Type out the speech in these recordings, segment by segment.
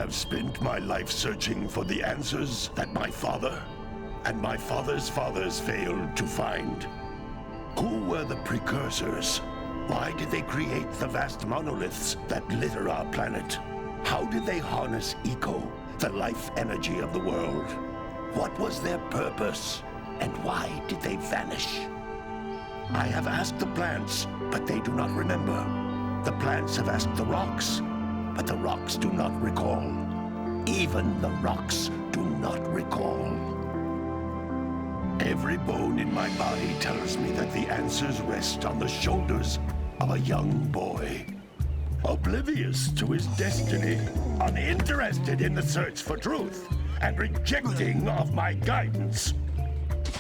have spent my life searching for the answers that my father and my father's fathers failed to find. Who were the Precursors? Why did they create the vast monoliths that litter our planet? How did they harness eco, the life energy of the world? What was their purpose? And why did they vanish? I have asked the plants, but they do not remember. The plants have asked the rocks, but the rocks do not recall. Even the rocks do not recall. Every bone in my body tells me that the answers rest on the shoulders of a young boy. Oblivious to his destiny, uninterested in the search for truth, and rejecting of my guidance.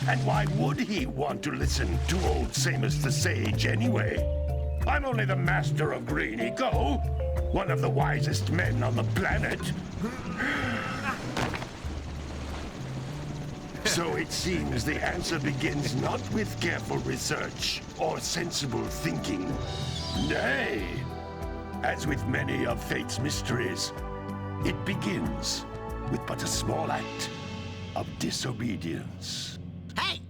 And why would he want to listen to old Samus the Sage anyway? I'm only the master of green eco, one of the wisest men on the planet. So it seems the answer begins not with careful research or sensible thinking. Nay, as with many of fate's mysteries, it begins with but a small act of disobedience. Hey!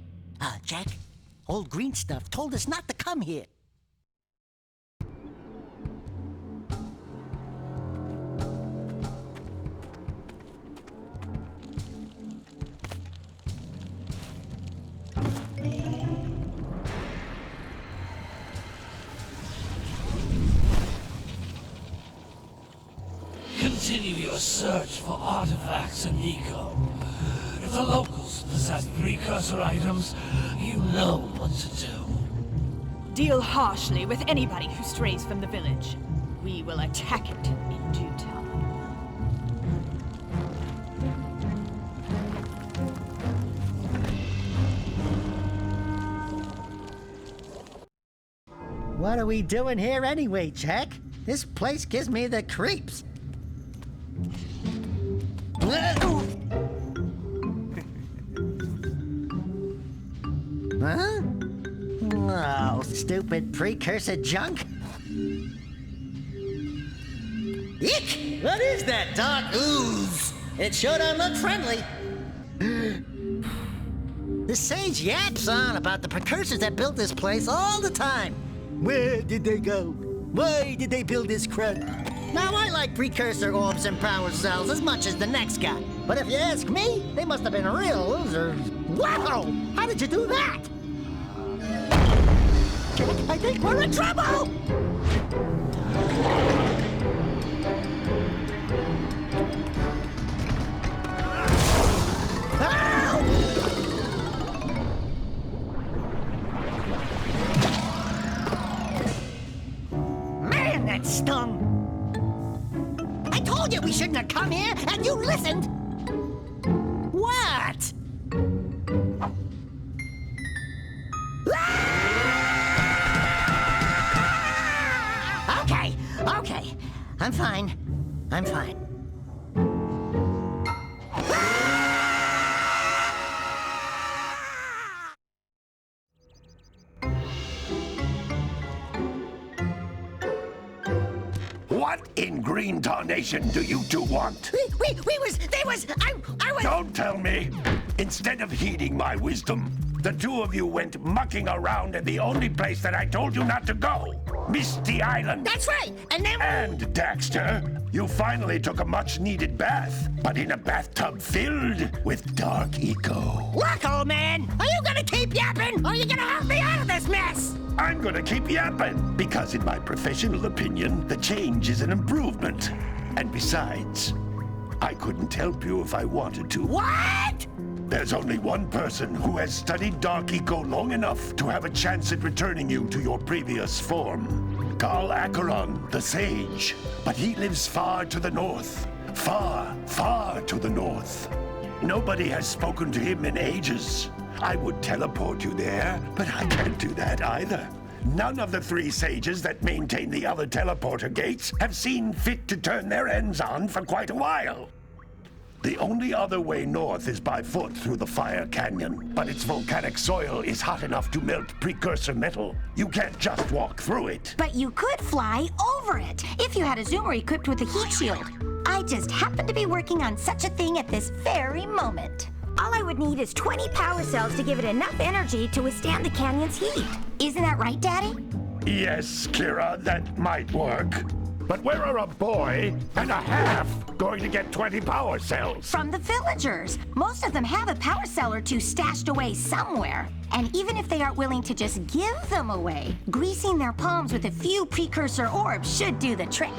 Jack, old green stuff told us not to come here. Continue your search for artifacts and eco. If the locals possess precursor items, you know what to do. Deal harshly with anybody who strays from the village. We will attack it in due time. What are we doing here anyway, Jack? This place gives me the creeps. Huh? Oh, stupid precursor junk. Eek! What is that dark ooze? It sure don't look friendly. The sage yaps on about the precursors that built this place all the time. Where did they go? Why did they build this crud? Now, I like precursor orbs and power cells as much as the next guy. But if you ask me, they must have been real losers. Wow! How did you do that? Jack, I think we're in trouble! Man, that stung! I told you we shouldn't have come here, and you listened! What? Okay. I'm fine. What in green tarnation do you two want? I was... Don't tell me! Instead of heeding my wisdom, the two of you went mucking around in the only place that I told you not to go. Misty Island. That's right, and then... And, Daxter, you finally took a much-needed bath, but in a bathtub filled with dark eco. Look, old man, are you gonna keep yapping, or are you gonna help me out of this mess? I'm gonna keep yapping, because in my professional opinion, the change is an improvement. And besides, I couldn't help you if I wanted to. What? There's only one person who has studied Dark Eco long enough to have a chance at returning you to your previous form. Carl Acheron, the Sage. But he lives far to the north. Far, far to the north. Nobody has spoken to him in ages. I would teleport you there, but I can't do that either. None of the three sages that maintain the other teleporter gates have seen fit to turn their ends on for quite a while. The only other way north is by foot through the Fire Canyon, but its volcanic soil is hot enough to melt precursor metal. You can't just walk through it. But you could fly over it, if you had a zoomer equipped with a heat shield. I I just happen to be working on such a thing at this very moment. All I would need is 20 power cells to give it enough energy to withstand the canyon's heat. Isn't that right, Daddy? Yes, Kira, that might work. But where are a boy and a half going to get 20 power cells? From the villagers. Most of them have a power cell or two stashed away somewhere. And even if they aren't willing to just give them away, greasing their palms with a few precursor orbs should do the trick.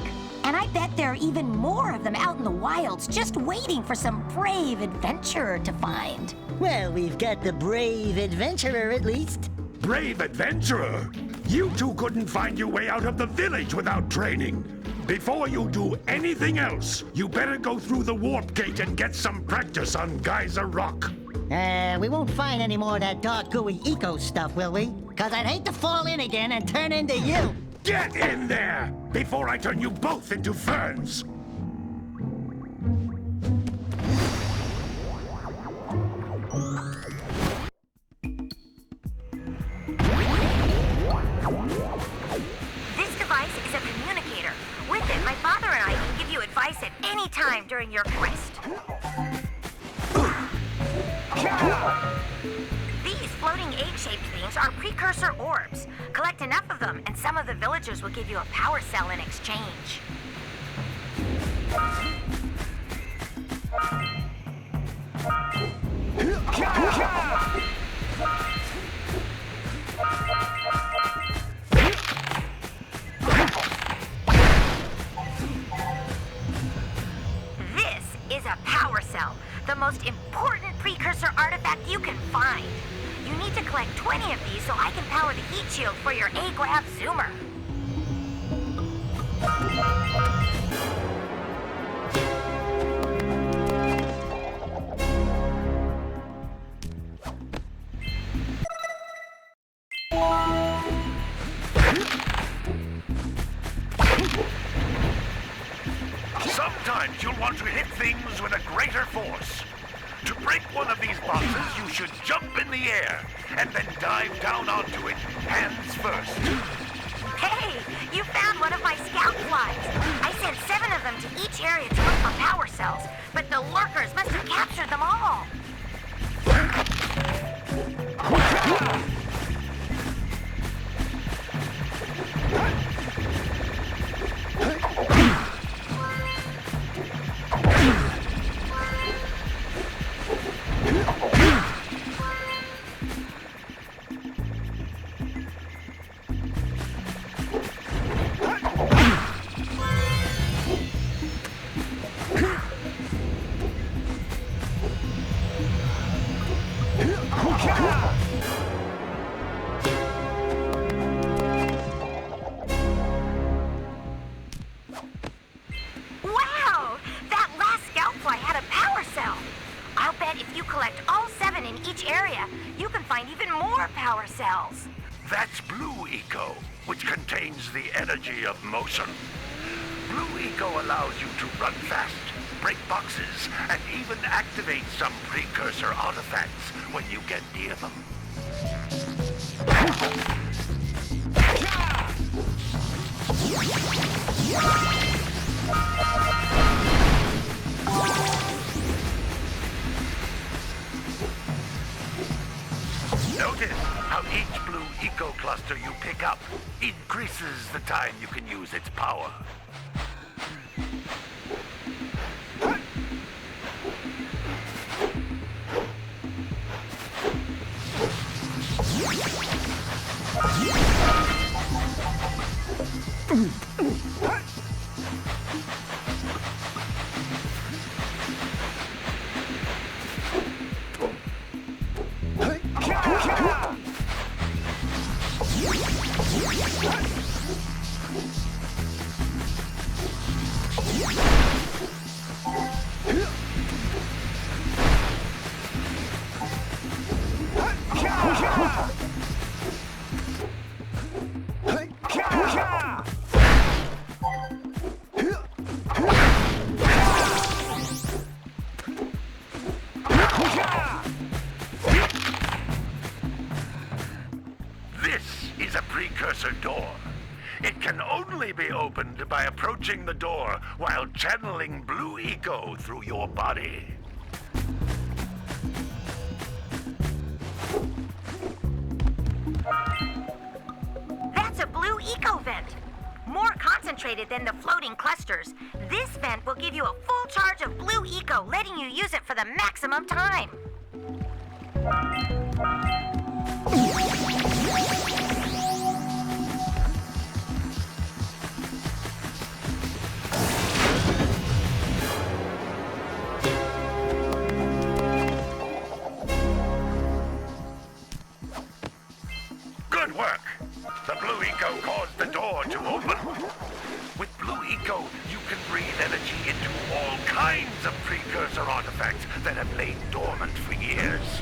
And I bet there are even more of them out in the wilds just waiting for some brave adventurer to find. Well, we've got the brave adventurer at least. Brave adventurer? You two couldn't find your way out of the village without training. Before you do anything else, you better go through the warp gate and get some practice on Geyser Rock. We won't find any more of that dark gooey eco stuff, will we? 'Cause I'd hate to fall in again and turn into you. Get in there before I turn you both into ferns. This device is a communicator. With it, my father and I can give you advice at any time during your quest. These floating egg-shaped things are precursor orbs. Collect enough of them, and some of the villagers will give you a power cell in exchange. This is a power cell, the most important precursor artifact you can find. You need to collect 20 of these so I can power the heat shield for your A-Graph zoomer. Sometimes you'll want to hit things with a greater force. To break one of these boxes, you should jump in the air and then dive down onto it, hands first. Hey, you found one of my scout flies. I sent 7 of them to each area to look for power cells, but the lurkers must have captured them all. Wow! That last scout fly had a power cell. I'll bet if you collect all 7 in each area, you can find even more power cells. That's Blue Eco, which contains the energy of motion. Blue Eco allows you to run fast, break boxes, and even activate some precursor artifacts when you get near them. Notice how each Blue Eco cluster you pick up increases the time you can use its power. This is a precursor door. It can only be opened by approaching the door while channeling blue eco through your body. That's a blue eco vent. More concentrated than the floating clusters. This vent will give you a full charge of blue eco, letting you use it for the maximum time. Good work. The blue eco caused the door to open. With blue eco, you can breathe energy into all kinds of precursor artifacts that have lain dormant for years.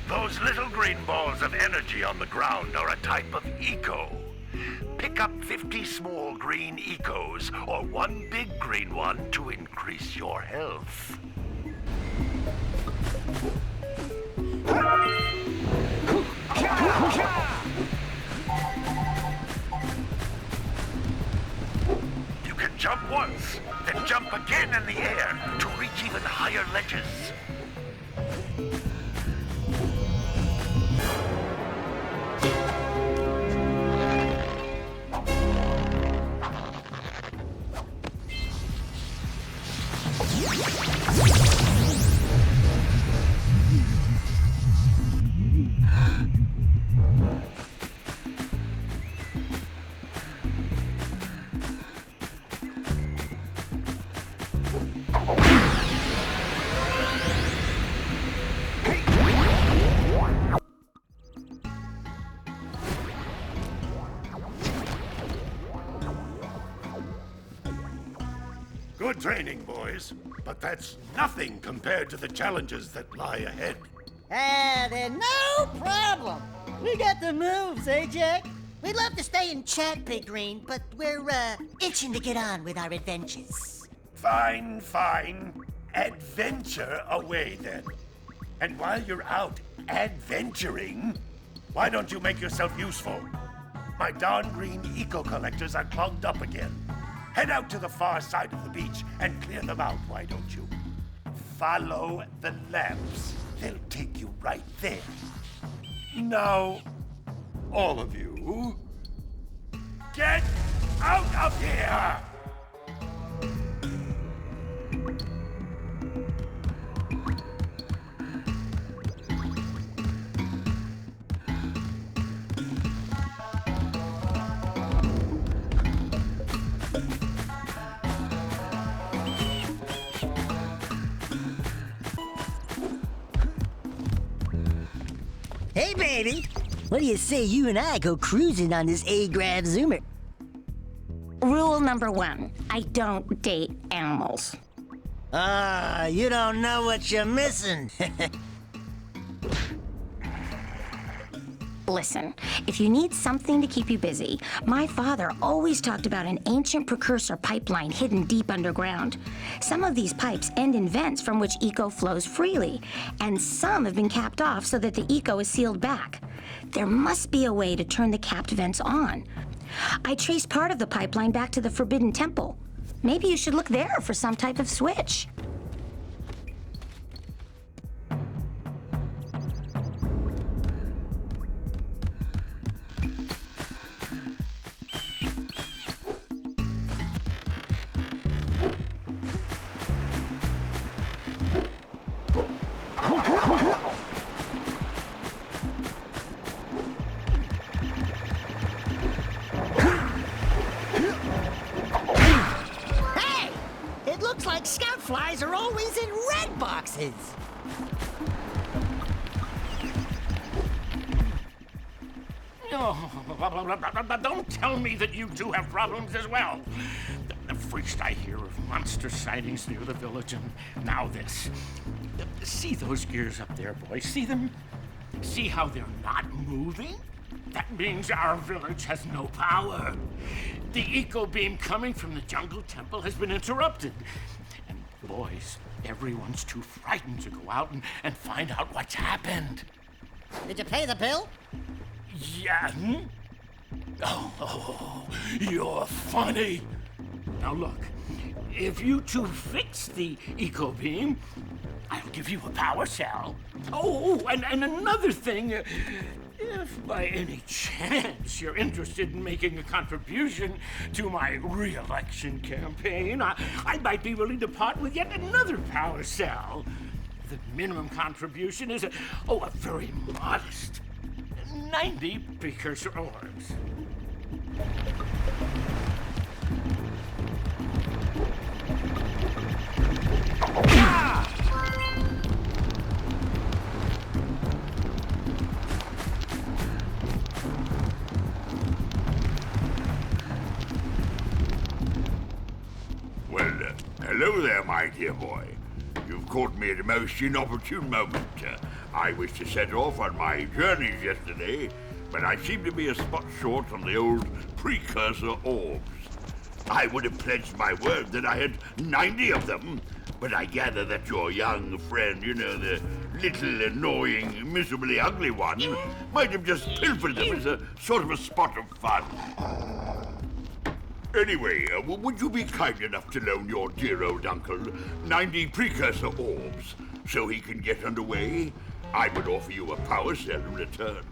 Those little green balls of energy on the ground are a type of eco. Pick up 50 small green ecos or one big green one to increase your health. You can jump once, then jump again in the air to reach even higher ledges. Good training, boys, but that's nothing compared to the challenges that lie ahead. Then no problem. We got the moves, eh, Jack? We'd love to stay and chat, Big Green, but we're, itching to get on with our adventures. Fine, fine. Adventure away, then. And while you're out adventuring, why don't you make yourself useful? My darn green eco-collectors are clogged up again. Head out to the far side of the beach and clear them out, why don't you? Follow the lamps. They'll take you right there. Now, all of you, get out of here! Hey, baby. What do you say you and I go cruising on this A-Grav Zoomer? Rule number 1, I don't date animals. You don't know what you're missing. Listen, if you need something to keep you busy, my father always talked about an ancient precursor pipeline hidden deep underground. Some of these pipes end in vents from which eco flows freely, and some have been capped off so that the eco is sealed back. There must be a way to turn the capped vents on. I traced part of the pipeline back to the Forbidden Temple. Maybe you should look there for some type of switch. Scout flies are always in red boxes. Oh, don't tell me that you two have problems as well. First I hear of monster sightings near the village, and now this. See those gears up there, boys? See them? See how they're not moving? That means our village has no power. The eco beam coming from the jungle temple has been interrupted. And boys, everyone's too frightened to go out and find out what's happened. Did you pay the bill? Yeah. Oh, you're funny. Now look, if you two fix the eco beam, I'll give you a power cell. Oh, and another thing, if by any chance you're interested in making a contribution to my re-election campaign, I might be willing to part with yet another power cell. The minimum contribution is a very modest 90 precursor orbs. Well, hello there, my dear boy. You've caught me at a most inopportune moment. I was to set off on my journeys yesterday, but I seem to be a spot short on the old precursor orbs. I would have pledged my word that I had 90 of them, but I gather that your young friend, you know, the little annoying, miserably ugly one, might have just pilfered them as a sort of a spot of fun. Anyway, would you be kind enough to loan your dear old uncle 90 precursor orbs so he can get underway? I would offer you a power cell in return.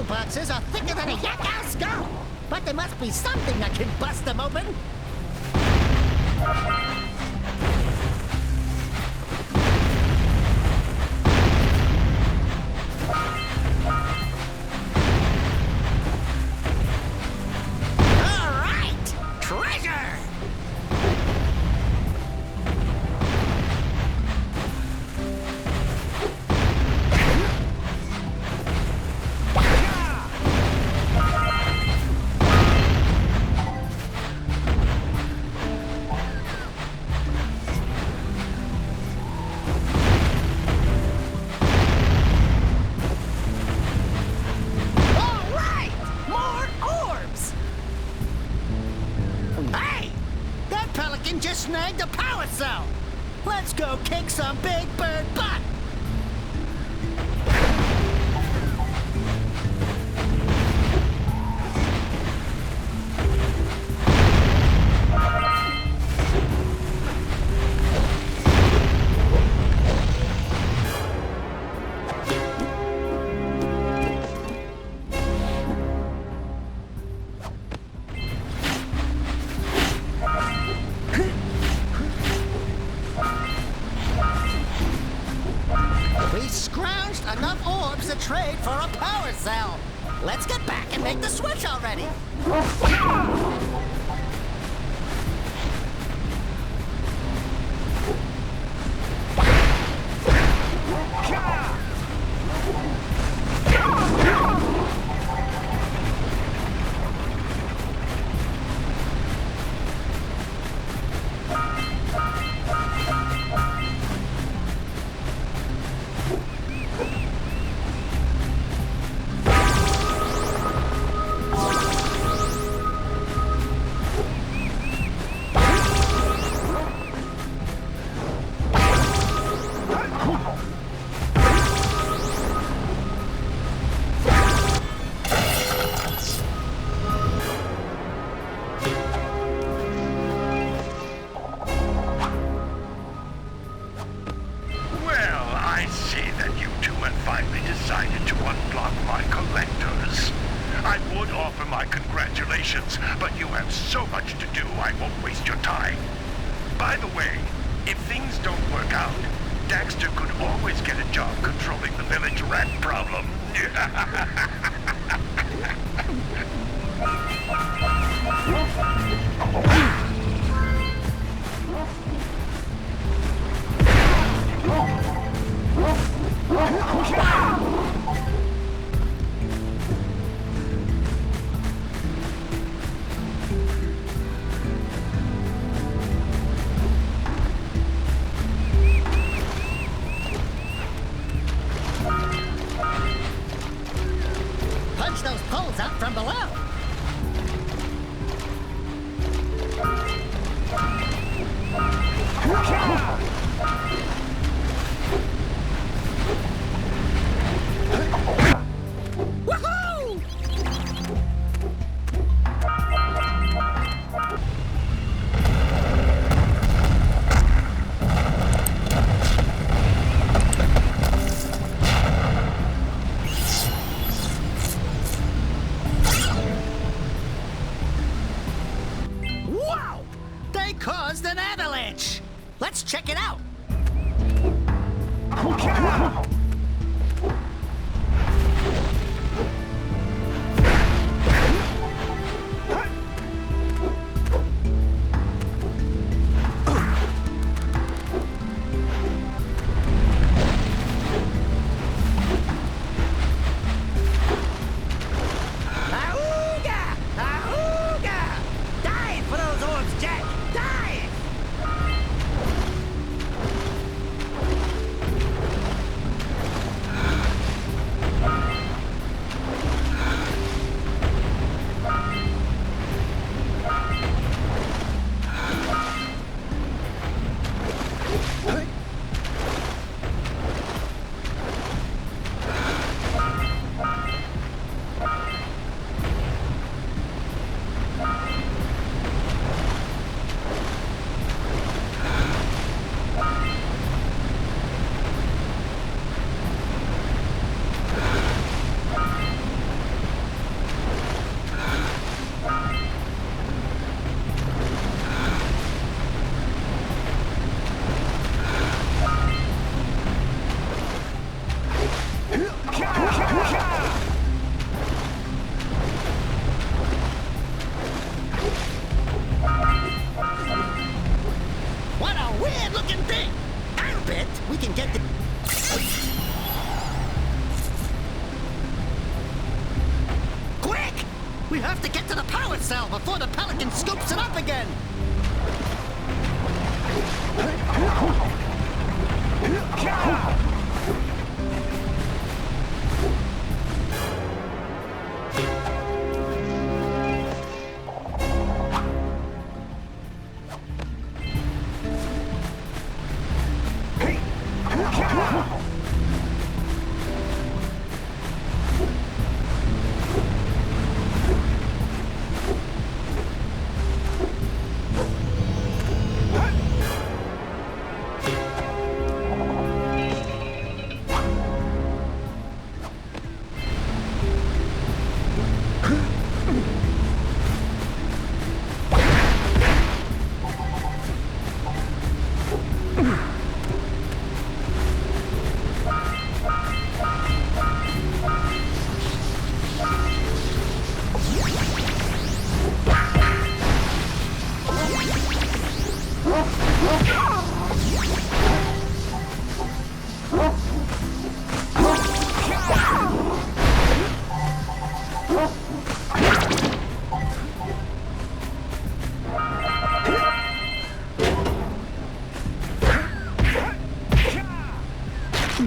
Boxes are thicker than a yak-ow skull, but there must be something that can bust them open. All right, treasure! Just snagged a power cell. Let's go kick some big bird butt. Enough orbs to trade for a power cell. Let's get back and make the switch already. collectors. I would offer my congratulations, but you have so much to do, I won't waste your time. By the way, if things don't work out, Daxter could always get a job controlling the village rat problem. Punch those poles out from below. Woohoo! Wow! They caused an avalanche! Let's check it out! Auga! Auga! Dive for those orbs, Jack! Dive! What a weird-looking thing! I'll bet we can get the... Quick! We have to get to the power cell before the Pelican scoops it up again!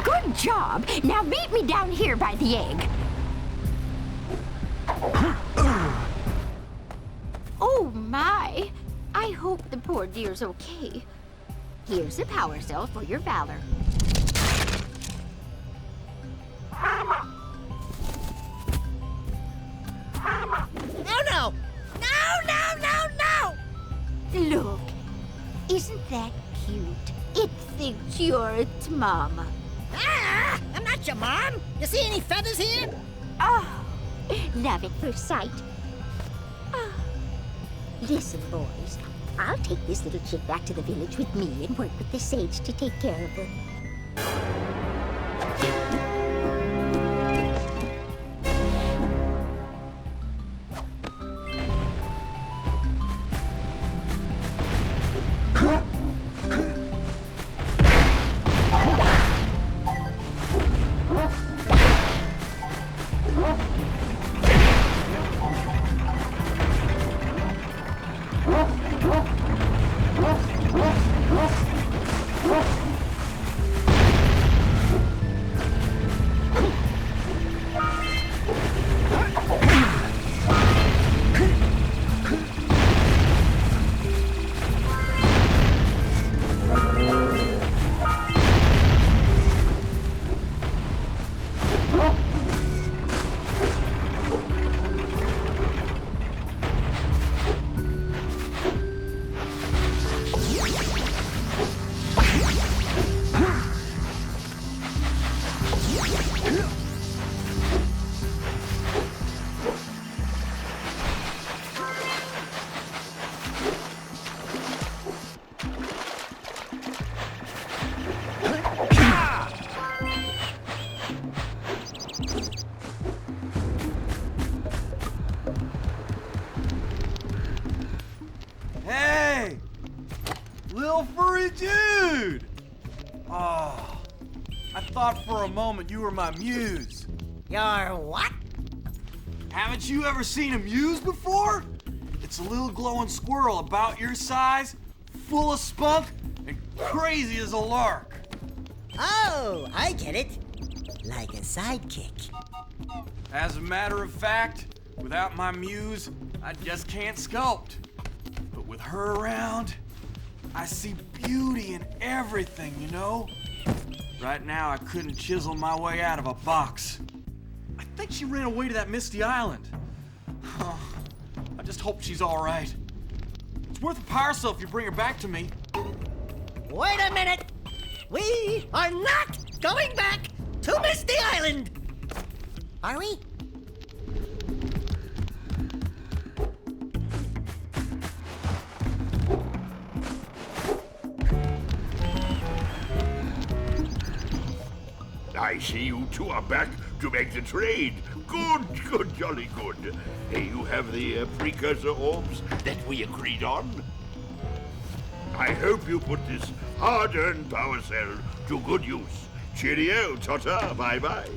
Good job. Now meet me down here by the egg. Oh, my. I hope the poor dear's okay. Here's a power cell for your valor. Oh, no! No, no, no, no! Look, isn't that cute? It thinks you're its mama. Ah! I'm not your mom! You see any feathers here? Oh, love at first sight. Ah. Listen, boys. I'll take this little chick back to the village with me and work with the sage to take care of her. Hey! Little furry dude! Oh, I thought for a moment you were my muse. Your what? Haven't you ever seen a muse before? It's a little glowing squirrel about your size, full of spunk, and crazy as a lark. Oh, I get it. Like a sidekick. As a matter of fact, without my muse, I just can't sculpt. But with her around, I see beauty in everything, you know? Right now, I couldn't chisel my way out of a box. I think she ran away to that misty island. I just hope she's all right. It's worth a power cell if you bring her back to me. Wait a minute! We are not going back to Misty Island! Are we? I see you two are back to make the trade. Good, jolly good. Hey, you have the precursor orbs that we agreed on? I hope you put this hard-earned power cell to good use. Cheerio, ta-ta, bye-bye.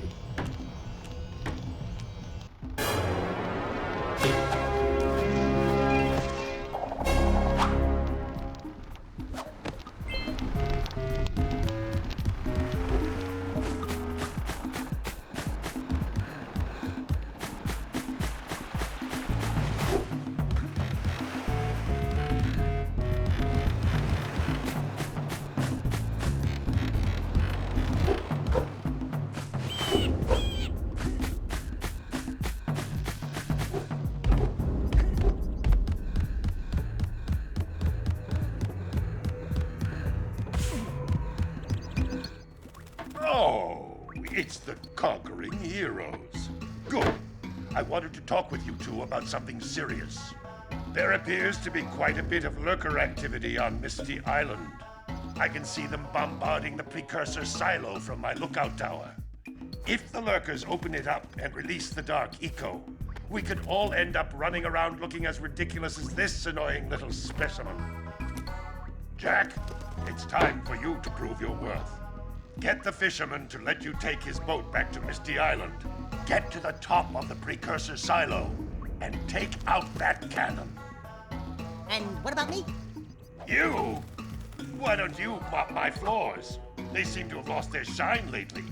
Oh, it's the conquering heroes. Good. I wanted to talk with you two about something serious. There appears to be quite a bit of lurker activity on Misty Island. I can see them bombarding the Precursor silo from my lookout tower. If the lurkers open it up and release the Dark Eco, we could all end up running around looking as ridiculous as this annoying little specimen. Jack, it's time for you to prove your worth. Get the fisherman to let you take his boat back to Misty Island. Get to the top of the Precursor silo and take out that cannon. And what about me? You? Why don't you mop my floors? They seem to have lost their shine lately.